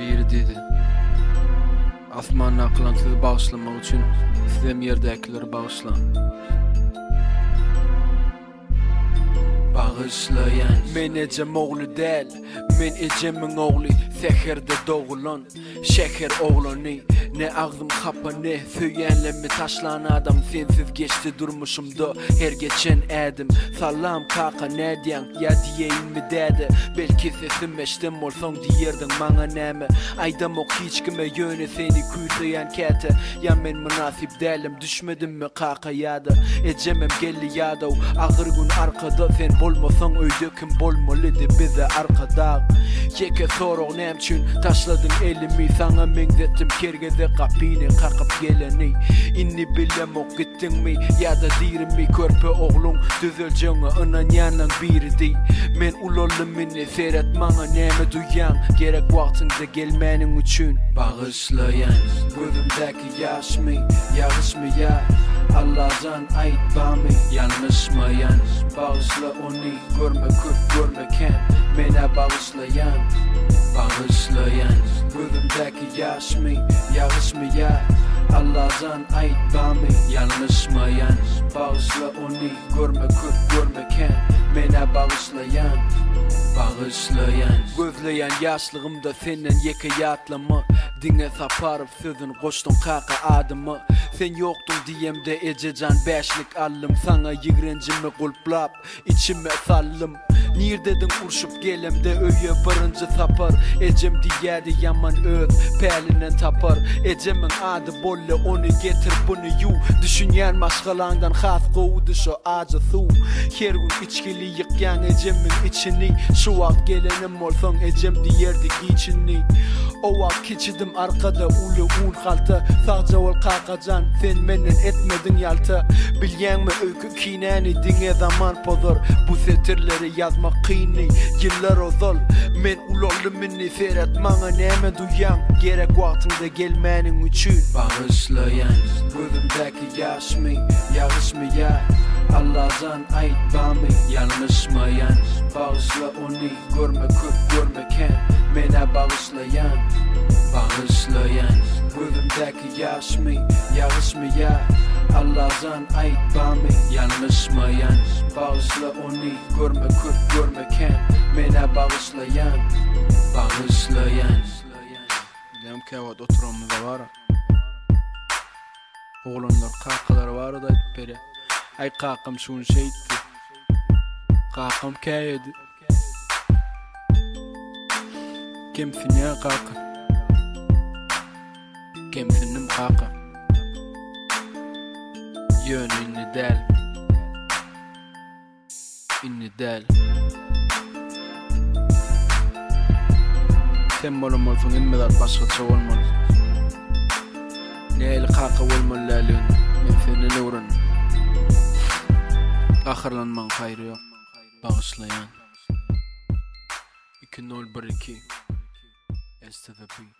Biri dedi, Osman'ın aklantılı bağışlamak için sizem yerdekileri bağışlan. Bağışlayan Men ecem oğlu değil, men ecemin oğlu. Seherde doğulan, şeker oğlanı. Ne ağzım kapa ne söylenlemi taşlan adam. Sensiz geçti durmuşumda her geçen edim. Salam kaka ne diyen ya diyeyim mi dedi. Belki sesim eştim olsan diyerdin bana neme. Aydam ok hiç kime yöne seni kuytlayan kete. Ya men münasip değilim düşmedim mi kaka yada. Ecemem gelli yada ağır gün arkada. Sen bolmasan öyde kim bolmalıdı bize arkada. Yeke soruk nemçün taşladın elimi. Sana mengzettim kergede kapini kakıp geleni. İnni bilem ok gittin mi ya da dirim mi. Körpe oğlun düzeleceğine ınan yanlan biri değil. Men ulolumini seyretmana neme duyan. Gerek vaktinde gelmenin için bağışlayan gözümdeki yaş mı yağış mı ya. Allah'tan ait bami yanlış mı yan. Bağışla onu görme kurt görmeken. Mene bağışlayan bağışlayan gözümdeki yaş mı yağış mı ya. Allah'tan ait bami yanlış mı yan. Bağışla onu görme kurt görmeken. Mene bağışlayan bağışlayan gözleyen yaşlığımda senin yeke yatlama. Dine saparıp sözün koştun kaka adımı. Sen yoktun diyemde ececan beşlik allım. Sana yigrencimi kulplap içime sallım. Nirdedin urşup gelemde öye barıncı sapar. Ecem diyedi yaman öz pelinen tapar. Ecemin adı bolle onu getir bunu yu. Düşünyen başkalarından has kovdu şu acı su. Her gün içkili yıkyan Ecemin içini. Şu vakt gelenim olsan Ecem diyerdik içini. O vakt keçidim arkada ulu un halta. Sadece ol kakacan sen menen etmedin yalta. Bilyen mi öykü kineni dine zaman pozor. Bu setirleri yazmak kıyni yıllar ozol. Men ulolumini seyretmana neme duyan. Gerek vaktinde gelmenin için bağışlayan gözümdeki yaş mı yağış mı ya. Allah'tan ait bami yanlış mı yan. Bağışla onu görme kurt görmeken. Mene bağışlayan bağışlayan gözümdeki yaş mı yağış mı ya. Allah'tan ait bami yanlış mı yan. Bağışla onu görme kurt görmeken. Mene bağışlayan bağışlayan. Bilem kevat oturamızda var. Oğlanlar kakalar var da beri. Ay kakam şun şeydi. Kakam kayedi. Kimsin ya kaka? Kimsinim kaka? Yön inni del. İnni del. Sen bolum olsun inmedar başka olmalı. Ne el kaka olmalı lalun. Men senin uğran. Ahırlanman hayrı yok. Bağışlayan 2-0-2 STVP